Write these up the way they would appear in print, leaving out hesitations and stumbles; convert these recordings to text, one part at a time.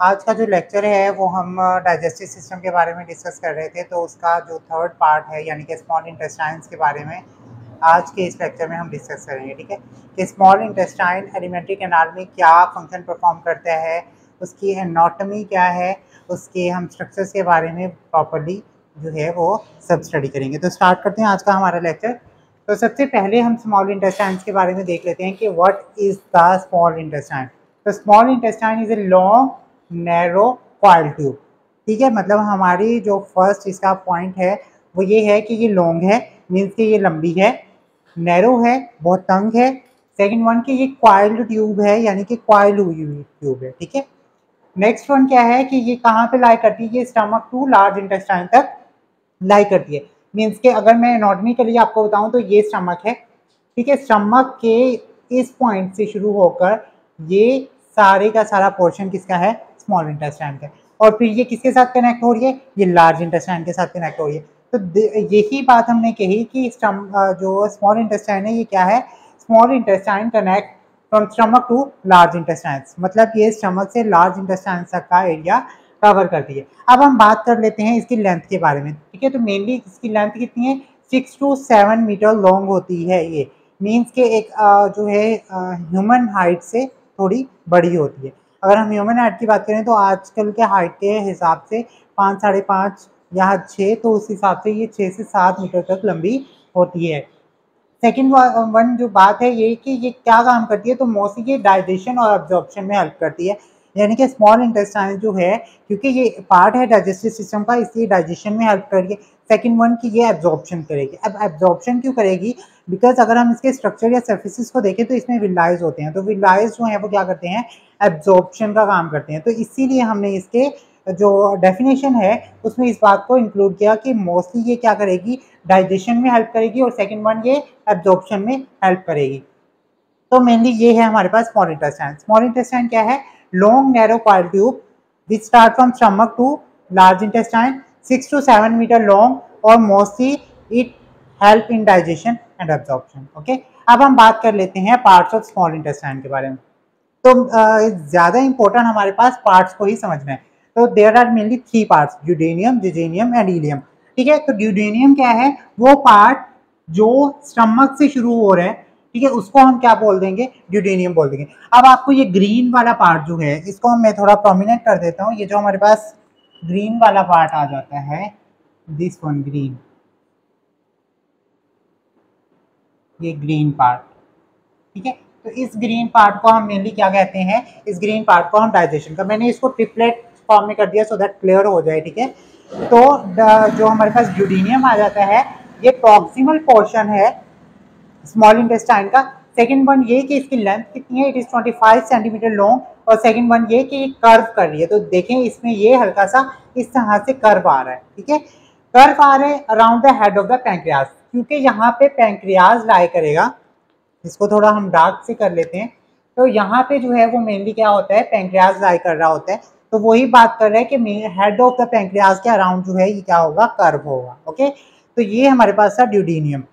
आज का जो लेक्चर है वो हम डाइजेस्टिव सिस्टम के बारे में डिस्कस कर रहे थे, तो उसका जो थर्ड पार्ट है यानी कि स्मॉल इंटेस्टाइन्स के बारे में आज के इस लेक्चर में हम डिस्कस करेंगे। ठीक है कि स्मॉल इंटेस्टाइन एलिमेंट्री कैनाल में क्या फंक्शन परफॉर्म करता है, उसकी एनाटॉमी क्या है, उसके हम स्ट्रक्चर्स के बारे में प्रॉपर्ली जो है वो सब स्टडी करेंगे। तो स्टार्ट करते हैं आज का हमारा लेक्चर। तो सबसे पहले हम स्मॉल इंटेस्टाइन्स के बारे में देख लेते हैं कि what is the small intestine. तो small intestine is a long narrow coil tube. ठीक है, मतलब हमारी जो फर्स्ट इसका पॉइंट है वो ये है कि ये लॉन्ग है, मीन्स कि ये लंबी है, नैरो है, बहुत तंग है। सेकंड वन कि ये कॉइल्ड ट्यूब है, यानी कि कॉइल हुई हुई ट्यूब है। ठीक है, नेक्स्ट वन क्या है कि ये कहाँ पे लाई करती है, ये स्टमक टू लार्ज इंटेस्टाइन तक लाई करती है। मीन्स कि अगर मैं एनाटॉमी के लिए आपको बताऊं तो ये स्टमक है। ठीक है, स्टमक के इस पॉइंट से शुरू होकर ये सारे का सारा पोर्शन किसका है, स्मॉल इंटेस्टाइन का। और फिर ये किसके साथ कनेक्ट हो रही है, ये लार्ज इंटेस्टाइन के साथ कनेक्ट हो रही है। तो यही बात हमने कही कि जो स्मॉल इंटेस्टाइन है ये क्या है, small intestine connect from stomach to large intestine, मतलब ये स्टमक से लार्ज इंटेस्टाइन तक का एरिया कवर करती है। अब हम बात कर लेते हैं इसकी लेंथ के बारे में। ठीक है, तो मेनली इसकी लेंथ कितनी है, 6 to 7 मीटर लॉन्ग होती है। ये मीन्स के एक जो है ह्यूमन हाइट से थोड़ी बड़ी होती है। अगर हम ह्यूमन हाइट की बात करें तो आजकल के हाइट के हिसाब से 5, 5.5 या 6, तो उस हिसाब से ये 6 से 7 मीटर तक लंबी होती है। सेकेंड वन जो बात है ये कि ये क्या काम करती है, तो मोस्टली ये डाइजेशन और एब्जॉर्प्शन में हेल्प करती है। यानी कि स्मॉल इंटेस्टाइन जो है, क्योंकि ये पार्ट है डाइजेस्टिव सिस्टम का, इसलिए डाइजेशन में हेल्प करेगी। सेकंड वन कि ये एब्जॉर्प्शन करेगी। अब एब्जॉर्प्शन क्यों करेगी, बिकॉज अगर हम इसके स्ट्रक्चर या सर्फेसिस को देखें तो इसमें विलाइज होते हैं, तो विलाइज जो है वो क्या करते हैं, एब्जॉर्प्शन का काम करते हैं। तो इसीलिए हमने इसके जो डेफिनेशन है उसमें इस बात को इंक्लूड किया कि मोस्टली ये क्या करेगी, डाइजेशन में हेल्प करेगी, और सेकंड वन ये एब्जॉर्प्शन में हेल्प करेगी। तो मेनली ये है हमारे पास स्मॉल इंटेस्टाइन। स्मॉल इंटेस्टाइन क्या है, long narrow coil tube which start from stomach to large intestine, 6 to 7 metre long, और mostly it help in digestion and absorption. Okay, अब हम बात कर लेते हैं पार्ट्स ऑफ स्मॉल इंटेस्टाइन के बारे में। तो ज़्यादा इंपॉर्टेंट हमारे पास पार्ट्स को ही समझना है। तो there are mainly 3 parts, duodenum, jejunum and ileum. ठीक है, तो ड्यूडेनियम क्या है, वो पार्ट जो स्टमक से शुरू हो रहे हैं, ठीक है, उसको हम क्या बोल देंगे, ड्यूडेनियम बोल देंगे। अब आपको ये ग्रीन वाला पार्ट जो है इसको मैं थोड़ा प्रोमिनेंट कर देता हूँ। ये जो हमारे पास ग्रीन वाला पार्ट आ जाता है, दिस वन ग्रीन, ये ग्रीन पार्ट। ठीक है, तो इस ग्रीन पार्ट को हम मेनली क्या कहते हैं, इस ग्रीन पार्ट को हम डाइजेशन का, मैंने इसको ट्रिपलेट फॉर्म में कर दिया सो दैट क्लियर हो जाए। ठीक है, तो जो हमारे पास ड्यूडेनियम आ जाता है ये प्रॉक्सिमल पोर्शन है स्मॉल इंटेस्टाइन का। सेकंड वन ये कि इसकी लेंथ कितनी है, इट इज 25 सेंटीमीटर लॉन्ग, और सेकंड वन ये कि ये कर्व कर रही है। तो देखें इसमें ये हल्का सा इस तरह से कर्व आ रहा है। ठीक है, कर्व आ रहा है around the head of the pancreas, क्योंकि यहाँ पे पैंक्रियाज लाई करेगा। इसको थोड़ा हम डार्क से कर लेते हैं। तो यहाँ पे जो है वो मेनली क्या होता है, पैंक्रियाज लाई कर रहा होता है। तो वही बात कर रहे हैं कि हेड ऑफ द पैंक्रियाज के अराउंड जो है ये क्या होगा, कर्व होगा। ओके, तो ये हमारे पास था duodenum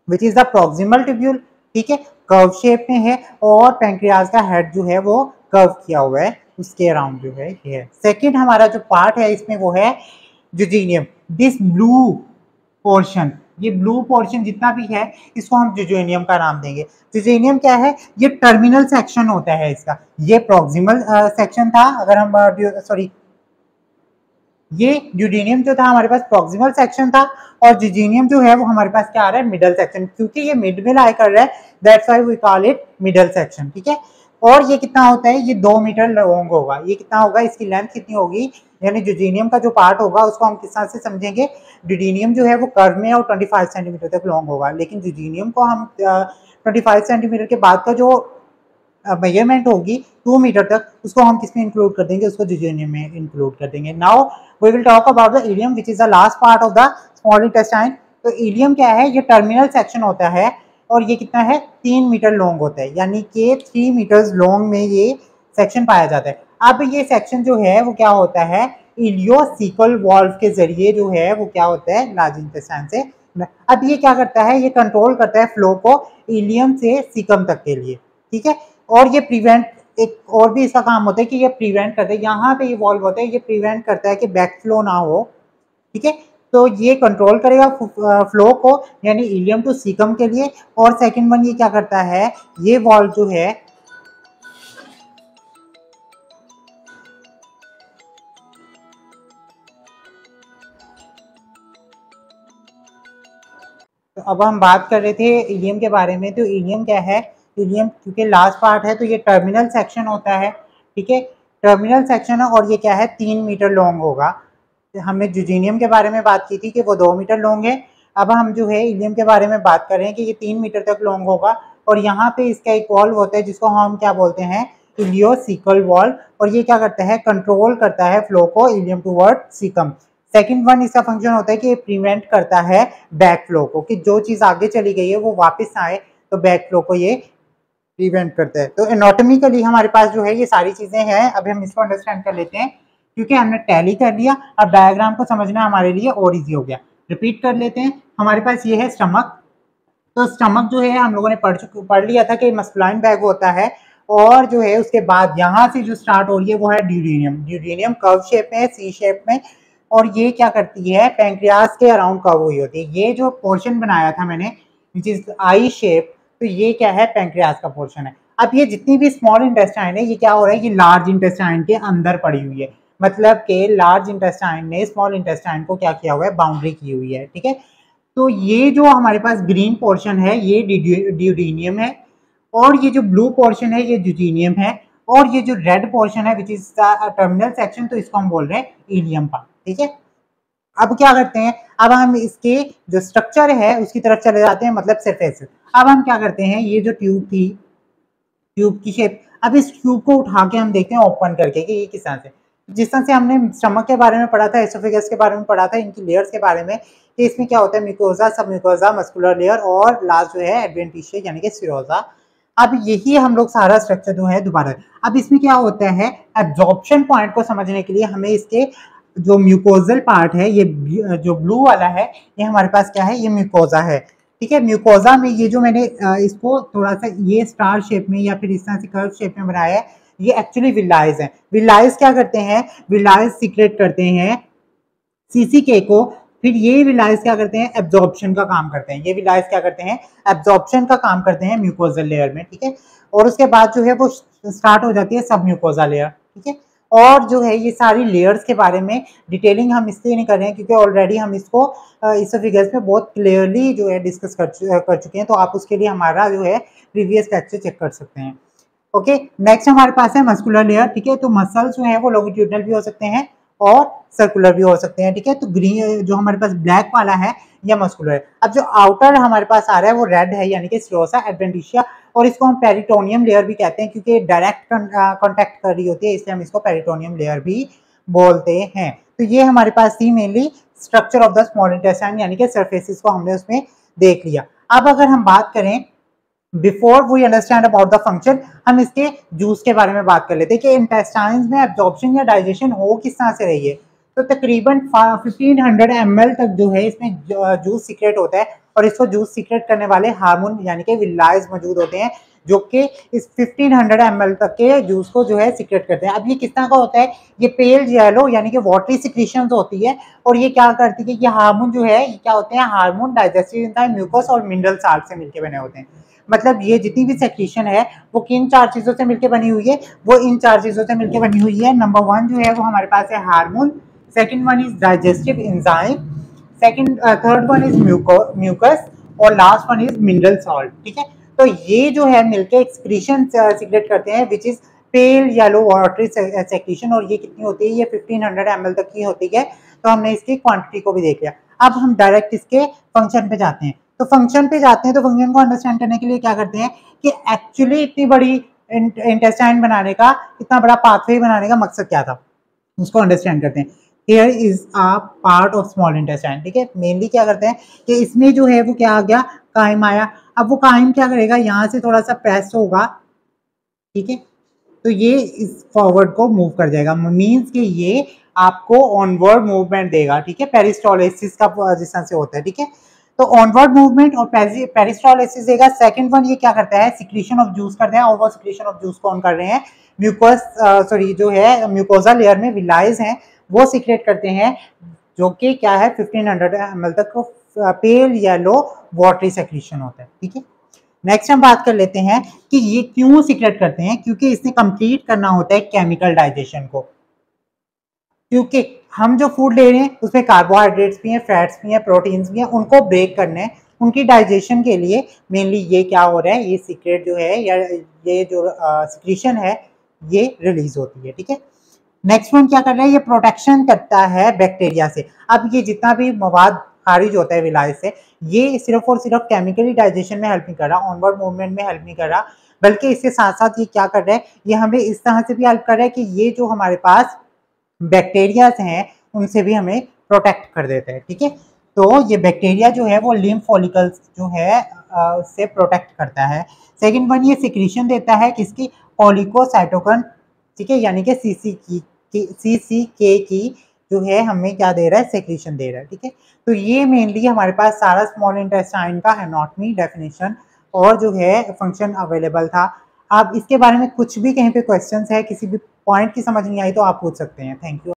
which is the proximal tubule. ठीक है, कर्व शेप में है, और पैंक्रियाज का हेड जो है वो कर्व किया हुआ है, उसके अराउंड जो है ये है। सेकेंड हमारा जो पार्ट है इसमें वो है जिजेनियम। दिस ब्लू पोर्शन, ये ब्लू पोर्शन जितना भी है इसको हम जिजेनियम का नाम देंगे। जिजेनियम क्या है, ये टर्मिनल सेक्शन होता है इसका। ये प्रॉक्सिमल सेक्शन था, अगर हम सॉरी ये ड्यूडेनियम जो था हमारे पास प्रॉक्सिमल सेक्शन था, और जिजेनियम जो है वो हमारे पास क्या आ रहा है, मिडल सेक्शन। क्योंकि ये मिड में लाई कर रहा है, that's why we call it middle section. ठीक है, और ये कितना होता है, ये 2 मीटर लॉन्ग होगा। ये कितना होगा, इसकी लेंथ कितनी होगी, यानी जिजेनियम का जो पार्ट होगा उसको हम किस तरह से समझेंगे, ड्यूडेनियम जो है वो कर्व में और 25 सेंटीमीटर तक लॉन्ग होगा, लेकिन जिजेनियम को हम 25 सेंटीमीटर के बाद का जो मेजरमेंट होगी 2 मीटर तक, उसको हम किस में इंक्लूड कर देंगे, उसको जिजेनियम में इंक्लूड कर देंगे। Now we will talk about the ileum which is the last part of the small intestine. तो इलियम क्या है, ये टर्मिनल सेक्शन होता है, और ये कितना है, 3 मीटर लॉन्ग होता है, यानी कि 3 मीटर्स लॉन्ग में ये सेक्शन पाया जाता है। अब ये सेक्शन जो है वो क्या होता है, इलियोसिकल वॉल्व के जरिए जो है वो क्या होता है, लार्ज इंटेस्टाइन से। अब ये क्या करता है, ये कंट्रोल करता है फ्लो को इलियम से सीकम तक के लिए। ठीक है, और ये प्रिवेंट एक और भी इसका काम होता है कि ये प्रिवेंट करता है, यहाँ पे ये वॉल्व होता है, ये प्रिवेंट करता है कि बैक फ्लो ना हो, ठीक है। तो ये कंट्रोल करेगा फ्लो को, यानी इलियम टू सीकम के लिए। और सेकंड वन ये क्या करता है, ये वॉल्व जो है तो अब हम बात कर रहे थे इलियम के बारे में। तो इलियम क्या है, इलियम क्योंकि लास्ट पार्ट है तो ये टर्मिनल सेक्शन होता है, ठीक है। टर्मिनल सेक्शन है और ये क्या है 3 मीटर लॉन्ग होगा। हमने जुजीनियम के बारे में बात की थी कि वो 2 मीटर लॉन्ग है। अब हम जो है इलियम के बारे में बात कर रहे हैं कि ये 3 मीटर तक लॉन्ग होगा। और यहाँ पे इसका एक वॉल्व होता है जिसको हम क्या बोलते हैं, इलियोसिकल वॉल्व। और ये क्या करता है, कंट्रोल करता है फ्लो को ileum toward caecum. Second one इसका फंक्शन होता है कि ये प्रिवेंट करता है बैक फ्लो को, कि जो चीज़ आगे चली गई है वो वापस आए, तो बैक फ्लो को ये प्रिवेंट करता है। तो एनाटॉमिकली हमारे पास जो है ये सारी चीज़ें हैं। अब हम इसको अंडरस्टैंड कर लेते हैं क्योंकि हमने टैली कर लिया। अब डायग्राम को समझना हमारे लिए और ईजी हो गया। रिपीट कर लेते हैं। हमारे पास ये है स्टमक। तो स्टमक जो है हम लोगों ने पढ़ लिया था कि मस्कुलाइन बैग होता है। और जो है उसके बाद यहाँ से जो स्टार्ट हो रही है वो है ड्यूडेनियम। ड्यूडेनियम कर्व शेप में, सी शेप में। और ये क्या करती है, पैंक्रियास के अराउंड कर्व हुई होती है। ये जो पोर्शन बनाया था मैंने विच इज आई शेप, तो ये क्या है, पैंक्रियास का पोर्शन है। अब ये जितनी भी स्मॉल इंटेस्टाइन है ये क्या हो रहा है, ये लार्ज इंटेस्टाइन के अंदर पड़ी हुई है। मतलब कि लार्ज इंटेस्टाइन ने स्मॉल इंटेस्टाइन को क्या किया हुआ है, बाउंड्री की हुई है, ठीक है। तो ये जो हमारे पास ग्रीन पोर्शन है ये ड्यूडेनियम है। और ये जो ब्लू पोर्शन है ये जुजीनियम है। और ये जो रेड पोर्शन है विच इज टर्मिनल सेक्शन, तो इसको हम बोल रहे हैं इलियम पार्ट, ठीक है। अब क्या करते हैं, अब हम इसके जो स्ट्रक्चर है उसकी तरफ चले जाते हैं, मतलब सरफेस। अब हम क्या करते हैं, ये जो ट्यूब थी, ट्यूब की शेप, अब इस ट्यूब को उठा के हम देखते हैं ओपन करके कि ये किस तरह से, जिस तरह से हमने स्टमक के बारे में पढ़ा था, एसोफेगस के बारे में पढ़ा था, इनकी लेयर्स के बारे में, कि इसमें क्या होता है, म्यूकोजा, सब म्यूकोजा, मस्कुलर लेयर और लास्ट जो है एडवेंटिशिया यानी कि सिरोजा। अब यही हम लोग सारा स्ट्रक्चर जो है दोबारा, अब इसमें क्या होता है, एब्जॉर्प्शन पॉइंट को समझने के लिए हमें इसके जो म्यूकोजल पार्ट है, ये जो ब्लू वाला है, ये हमारे पास क्या है, ये म्यूकोजा है, ठीक है। म्यूकोजा में ये जो मैंने इसको थोड़ा सा ये स्टार शेप में या फिर इस तरह से कर्व शेप में बनाया है, ये एक्चुअली विलाइज है। विलाइज क्या करते हैं, विलाइज सीक्रेट करते हैं सीसीके को। फिर ये विलाइज क्या करते हैं, एब्जॉर्प्शन का काम करते हैं। ये विलाइज क्या करते हैं, एब्जॉर्प्शन का काम करते हैं म्यूकोजल लेयर में, ठीक है। और उसके बाद जो है वो स्टार्ट हो जाती है सब म्यूकोजा लेयर, ठीक है। और जो है ये सारी लेयर्स के बारे में डिटेलिंग हम इसलिए नहीं कर रहे हैं क्योंकि ऑलरेडी हम इसको इसोफेगस में बहुत क्लियरली जो है डिस्कस कर चुके हैं। तो आप उसके लिए हमारा जो है प्रीवियस लेक्चर चेक कर सकते हैं। ओके, नेक्स्ट हमारे पास है मस्कुलर लेयर, ठीक है। तो मसल्स जो है वो लॉन्गिट्यूडनल भी हो सकते हैं और सर्कुलर भी हो सकते हैं, ठीक है। तो ग्रीन जो हमारे पास ब्लैक वाला है या मस्कुलर है। अब जो आउटर हमारे पास आ रहा है वो रेड है यानी कि सिरोसा एडवेंटिशिया, और इसको हम पेरिटोनियम लेयर भी कहते हैं क्योंकि डायरेक्ट कॉन्टैक्ट कर रही होती है, इसलिए हम इसको पेरिटोनियम लेयर भी बोलते हैं। तो ये हमारे पास थी mainly structure of the small intestine यानी कि सरफेसिस को हमने उसमें देख लिया। अब अगर हम बात करें before we understand about the function, हम इसके जूस के बारे में बात कर लेते हैं कि इंटेस्टाइन्स में एब्जॉर्प्शन या डाइजेशन हो किस तरह से रही है। तो तकरीबन 1500 ml तक जो है इसमें जूस सीक्रेट होता है, और इसको जूस सीक्रेट करने वाले हार्मोन यानी कि विलाइज मौजूद होते हैं जो कि इस 1500 ml तक के जूस को जो है सीक्रेट करते हैं। अब ये किस तरह का होता है, ये पेल येलो यानी कि वाटरी सिक्रीशंस होती है, और ये क्या करती है, ये हार्मोन जो है ये क्या होते हैं, हार्मोन डाइजेस्टिव एंजाइम, म्यूकस और मिनरल साल्ट से मिलकर बने होते हैं। मतलब ये जितनी भी सेक्रीशन है वो किन 4 चीज़ों से मिलकर बनी हुई है, वो इन 4 चीज़ों से मिलकर बनी हुई है। नंबर 1 जो है वो हमारे पास है hormone, second one is digestive enzyme, third one is mucus, और last one is mineral salt, ठीक है। तो ये जो है मिलकर एक्सक्रीशन सीक्रेट करते हैं which is pale yellow watery secretion, और ये कितनी होती है, ये 1500 ml तक की होती है। तो हमने इसकी क्वांटिटी को भी देख लिया। अब हम डायरेक्ट इसके फंक्शन पे जाते हैं। तो फंक्शन पे जाते हैं तो फंक्शन को अंडरस्टैंड करने के लिए क्या करते हैं कि एक्चुअली इतनी बड़ी इंटेस्टाइन बनाने का, इतना बड़ा पाथवे बनाने का मकसद क्या था, उसको अंडरस्टैंड करते हैं। Here is a part of small intestine, ठीक है। मेनली क्या करते हैं कि इसमें जो है वो क्या आ गया, काइम आया। अब वो काइम क्या करेगा, यहाँ से थोड़ा सा प्रेस होगा, ठीक है। तो ये इस फॉरवर्ड को मूव कर जाएगा, मीन्स कि ये आपको ऑनवर्ड मूवमेंट देगा, ठीक है, पेरिस्टोलिसिस का जिस तरह से होता है, ठीक है। तो ऑनवर्ड मूवमेंट और पेरिस्टालसिस देगा। सेकंड वन ये क्या करता है, सिक्रीशन ऑफ जूस करते हैं, और वो सिक्रीशन ऑफ जूस कौन कर रहे हैं, जो है म्यूकोजा लेयर में विलाइज हैं वो सीक्रेट करते हैं, जो कि क्या है 1500 ml तक पेल येलो वाटरी सेक्रीशन होता है। ठीक है, नेक्स्ट हम बात कर लेते हैं कि ये क्यों सीक्रेट करते हैं, क्योंकि इसने कंप्लीट करना होता है केमिकल डाइजेशन को, क्योंकि हम जो फूड ले रहे हैं उसमें कार्बोहाइड्रेट्स भी हैं, फैट्स भी हैं, प्रोटीन्स भी हैं, उनको ब्रेक करने हैं, उनकी डाइजेशन के लिए मेनली ये क्या हो रहा है, ये सीक्रेट जो है या ये जो सिक्रीशन है ये रिलीज होती है। ठीक है, नेक्स्ट वन क्या कर रहा है, ये प्रोटेक्शन करता है बैक्टीरिया से। अब ये जितना भी मवाद खारिज होता है विलायत से, ये सिर्फ और सिर्फ केमिकली डाइजेशन में हेल्प नहीं कर रहा, ऑनवर्ड मूवमेंट में हेल्प नहीं कर रहा, बल्कि इसके साथ साथ ये क्या कर रहा है, ये हमें इस तरह से भी हेल्प कर रहा है कि ये जो हमारे पास बैक्टीरियाज हैं उनसे भी हमें प्रोटेक्ट कर देता है। ठीक है, तो ये बैक्टीरिया जो है वो लिम्फ फॉलिकल्स जो है से प्रोटेक्ट करता है। सेकंड वन ये सिक्रीशन देता है किसकी, कोलिकोसाइटोकिन। ठीक है, यानी कि CCK की जो है हमें क्या दे रहा है, सेक्रीशन दे रहा है। ठीक है, तो ये मेनली हमारे पास सारा स्मॉल इंटेस्टाइन का एनाटॉमी, डेफिनेशन और जो है फंक्शन अवेलेबल था। आप इसके बारे में कुछ भी कहीं पे क्वेश्चंस है, किसी भी पॉइंट की समझ नहीं आई तो आप पूछ सकते हैं। Thank you.